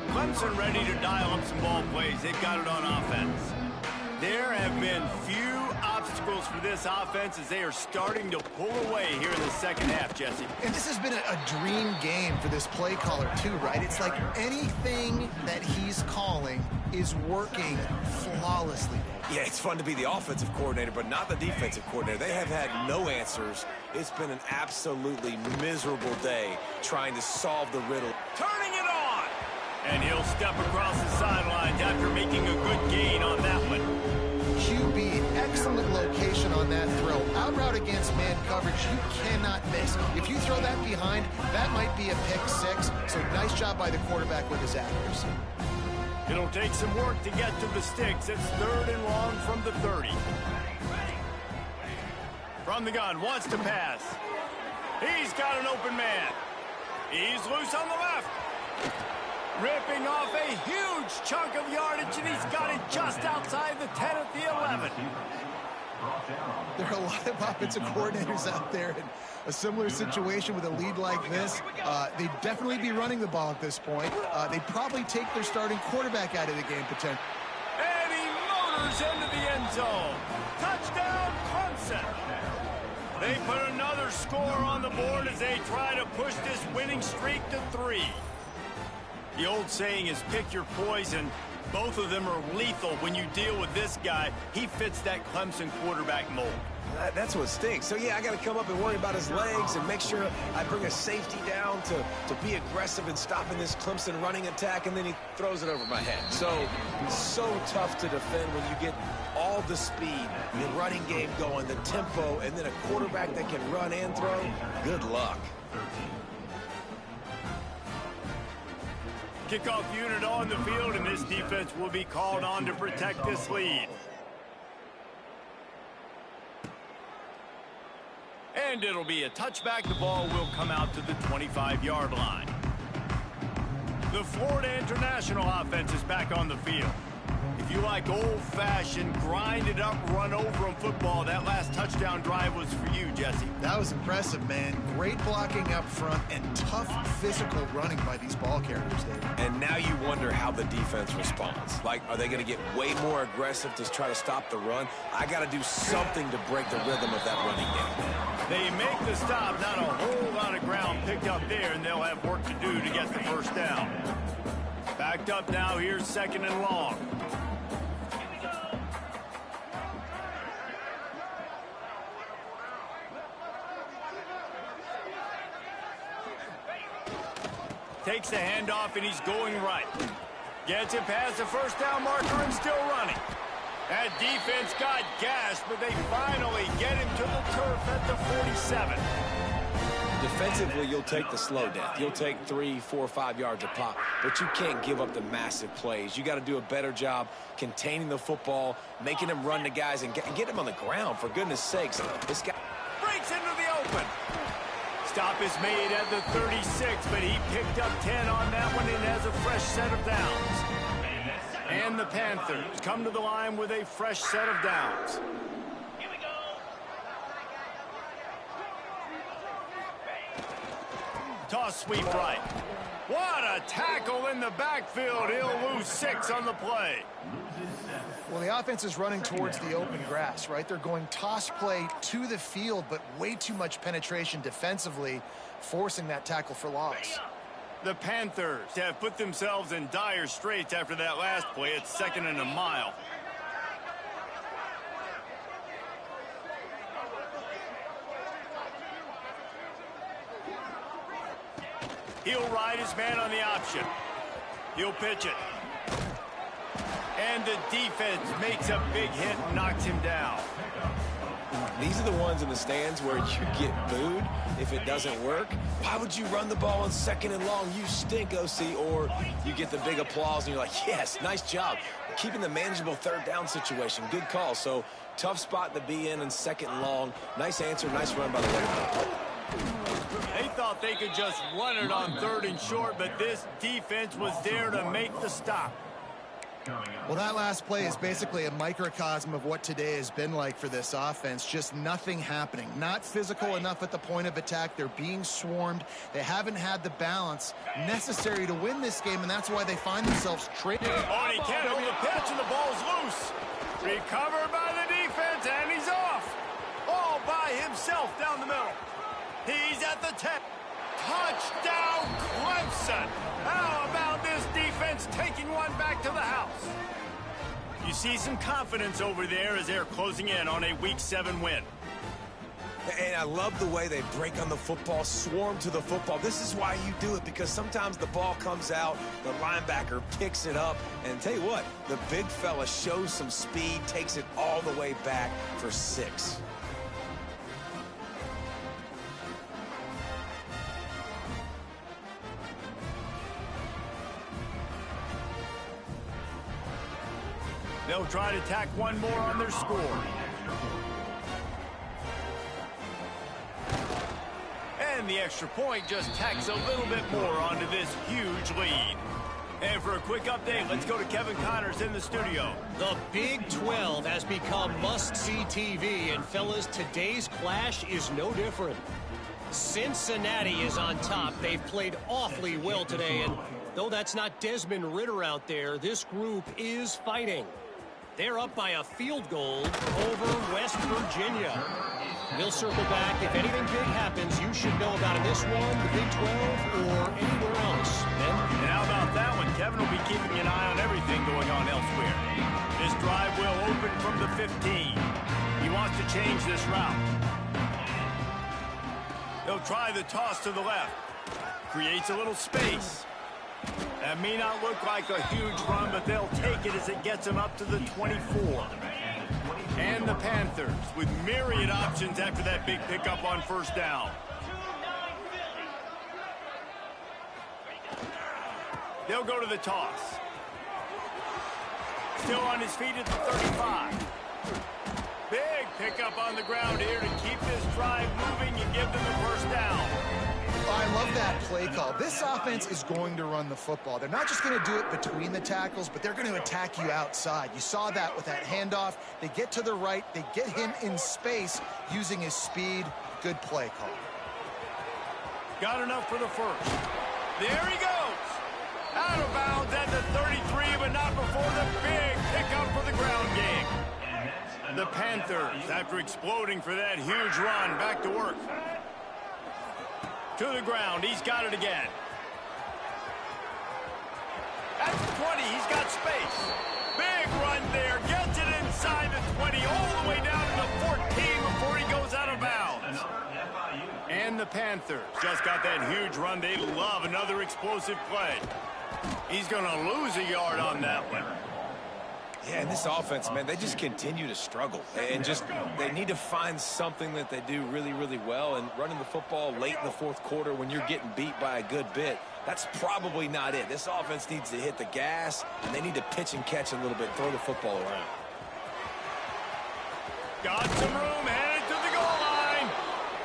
Clemson ready to dial up some ball plays. They've got it on offense. There have been few obstacles for this offense as they are starting to pull away here in the second half, Jesse. And this has been a dream game for this play caller too, right? It's like anything that he's calling is working flawlessly. Yeah, it's fun to be the offensive coordinator, but not the defensive coordinator. They have had no answers. It's been an absolutely miserable day trying to solve the riddle. Turning it on! And he'll step across the sidelines after making a good gain on that one. QB, excellent location on that throw. Out route against man coverage, you cannot miss. If you throw that behind, that might be a pick 6. So nice job by the quarterback with his accuracy. It'll take some work to get to the sticks. It's 3rd and long from the 30. From the gun, wants to pass. He's got an open man. He's loose on the left. Ripping off a huge chunk of yardage, and he's got it just outside the 10 at the 11. There are a lot of offensive coordinators out there in a similar situation with a lead like this. They'd definitely be running the ball at this point. They'd probably take their starting quarterback out of the game potentially. And he motors into the end zone. Touchdown, Clemson. They put another score on the board as they try to push this winning streak to 3. The old saying is pick your poison. Both of them are lethal when you deal with this guy. He fits that Clemson quarterback mold. That's what stinks. So, yeah, I got to come up and worry about his legs and make sure I bring a safety down to be aggressive in stopping this Clemson running attack, and then he throws it over my head. So tough to defend when you get all the speed, the running game going, the tempo, and then a quarterback that can run and throw. Good luck. Kickoff unit on the field, and this defense will be called on to protect this lead. And it'll be a touchback. The ball will come out to the 25-yard line. The Florida International offense is back on the field. If you like old-fashioned, grind-it-up, run-over-'em football, that last touchdown drive was for you, Jesse. That was impressive, man. Great blocking up front and tough physical running by these ball carriers, David. And now you wonder how the defense responds. Like, are they going to get way more aggressive to try to stop the run? I got to do something to break the rhythm of that running game. They make the stop, not a whole lot of ground picked up there, and they'll have work to do to get the first down. Backed up now, here's 2nd and long. Takes the handoff, and he's going right. Gets it past the first down marker and still running. That defense got gashed, but they finally get him to the turf at the 47. Defensively, you'll take the slow death. You'll take 3, 4, 5 yards a pop, but you can't give up the massive plays. You got to do a better job containing the football, making them run the guys, and get them on the ground, for goodness sakes. This guy breaks into the open. Stop is made at the 36, but he picked up 10 on that one and has a fresh set of downs. And the Panthers come to the line with a fresh set of downs. Here we go. Toss sweep right. What a tackle in the backfield. He'll lose 6 on the play. Well, the offense is running towards the open grass, right? They're going toss play to the field, but way too much penetration defensively, forcing that tackle for loss. The Panthers have put themselves in dire straits after that last play. It's 2nd and a mile. He'll ride his man on the option. He'll pitch it. And the defense makes a big hit and knocks him down. These are the ones in the stands where you get booed if it doesn't work. Why would you run the ball on 2nd and long? You stink, OC. Or you get the big applause and you're like, yes, nice job. Keeping the manageable 3rd down situation. Good call. So tough spot to be in 2nd and long. Nice answer. Nice run by the way. They thought they could just run it on 3rd and short, but this defense was there to make the stop. Well, that last play is basically a microcosm of what today has been like for this offense. Just nothing happening. Not physical enough at the point of attack. They're being swarmed. They haven't had the balance necessary to win this game, and that's why they find themselves tripping. Oh, and he can't hold the pitch, and the ball's loose. Recovered by the defense, and he's off. All by himself down the middle. He's at the 10. Touchdown, Clemson. How about this defense taking one back to the house? You see some confidence over there as they're closing in on a Week 7 win. And I love the way they break on the football, swarm to the football. This is why you do it, because sometimes the ball comes out, the linebacker picks it up, and tell you what, the big fella shows some speed, takes it all the way back for 6. They'll try to tack one more on their score. And the extra point just tacks a little bit more onto this huge lead. And for a quick update, let's go to Kevin Connors in the studio. The Big 12 has become must-see TV, and fellas, today's clash is no different. Cincinnati is on top. They've played awfully well today, and though that's not Desmond Ridder out there, this group is fighting. They're up by a field goal over West Virginia. We'll circle back. If anything big happens, you should know about in this one, the Big 12, or anywhere else. And how about that one? Kevin will be keeping an eye on everything going on elsewhere. This drive will open from the 15. He wants to change this route. They'll try the toss to the left. Creates a little space. That may not look like a huge run, but they'll take it as it gets them up to the 24. And the Panthers with myriad options after that big pickup on 1st down. They'll go to the toss. Still on his feet at the 35. Big pickup on the ground here to keep this drive moving and give them the 1st down. I love that play call. This offense is going to run the football. They're not just going to do it between the tackles, but they're going to attack you outside. You saw that with that handoff. They get to the right. They get him in space using his speed. Good play call. Got enough for the 1st. There he goes. Out of bounds at the 33, but not before the big pickup for the ground game. The Panthers, after exploding for that huge run, back to work. To the ground. He's got it again. At the 20, he's got space. Big run there. Gets it inside the 20, all the way down to the 14 before he goes out of bounds. And the Panthers just got that huge run. They love another explosive play. He's going to lose a yard on that one. Yeah, and this offense, man, they just continue to struggle. And just, they need to find something that they do really, really well. And running the football late in the 4th quarter when you're getting beat by a good bit, that's probably not it. This offense needs to hit the gas, and they need to pitch and catch a little bit, throw the football around. Got some room, headed to the goal line.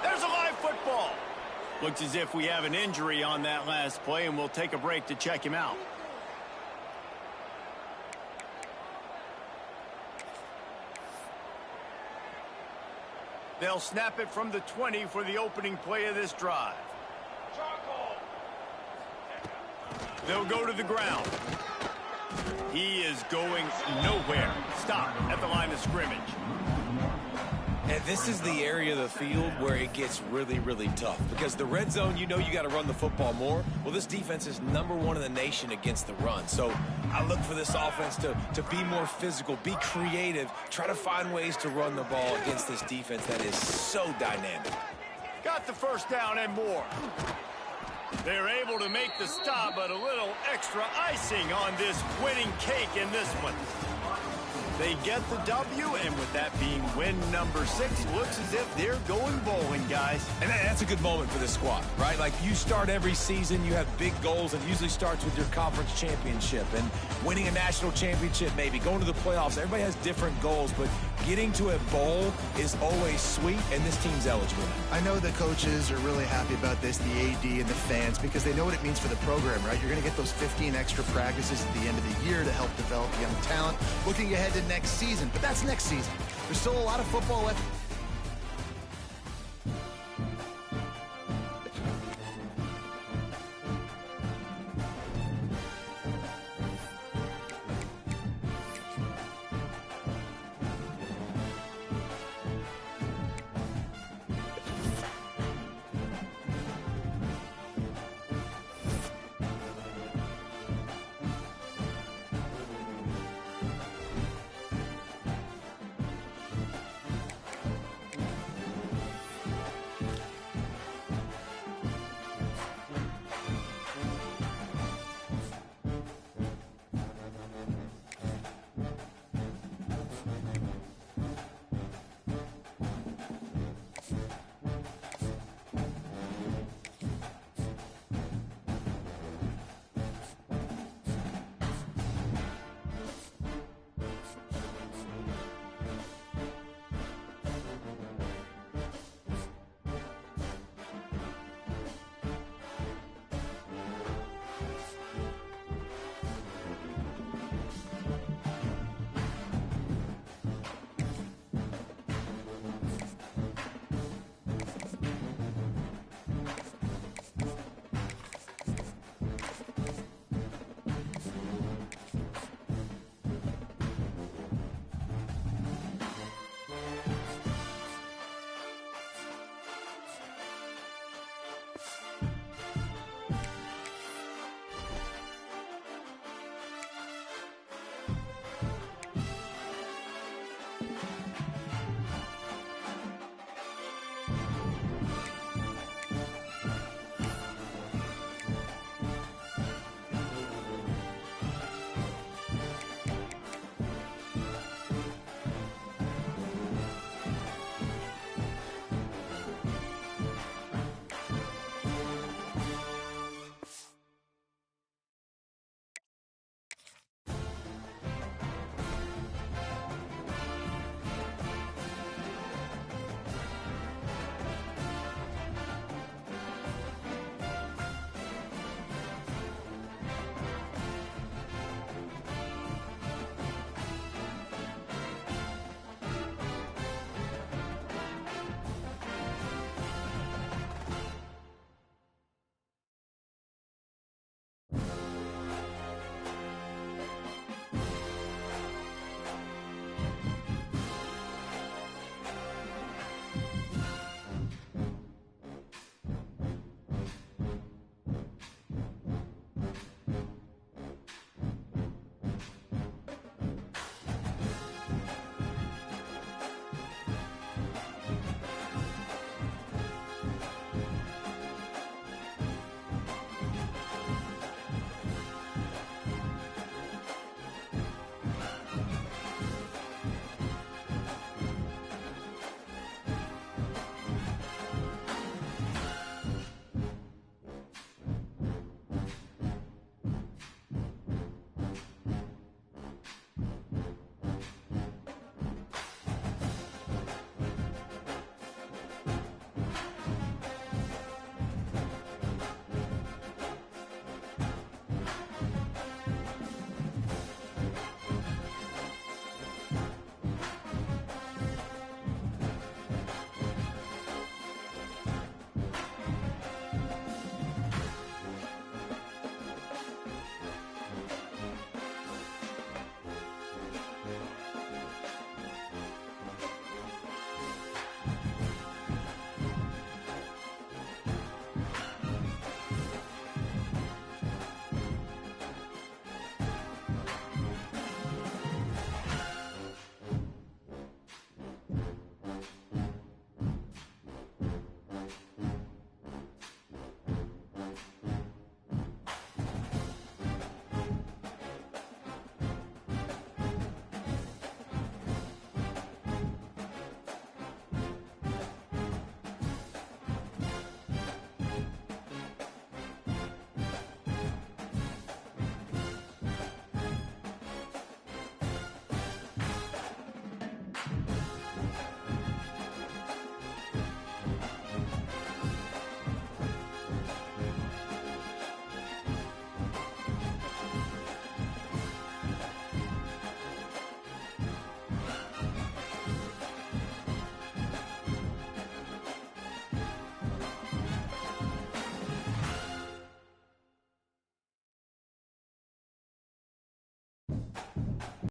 There's a live football. Looks as if we have an injury on that last play, and we'll take a break to check him out. They'll snap it from the 20 for the opening play of this drive. They'll go to the ground. He is going nowhere. Stop at the line of scrimmage. And this is the area of the field where it gets really, really tough. Because the red zone, you know you got to run the football more. Well, this defense is #1 in the nation against the run. So I look for this offense to be more physical, be creative, try to find ways to run the ball against this defense that is so dynamic. Got the 1st down and more. They're able to make the stop, but a little extra icing on this winning cake in this one. They get the W, and with that being win number 6, looks as if they're going bowling, guys. And that's a good moment for this squad, right? Like, you start every season, you have big goals, and it usually starts with your conference championship and winning a national championship, maybe going to the playoffs. Everybody has different goals, but getting to a bowl is always sweet, and this team's eligible. I know the coaches are really happy about this, the AD and the fans, because they know what it means for the program, right? You're going to get those 15 extra practices at the end of the year to help develop young talent. Looking ahead to next season, but that's next season. There's still a lot of football left.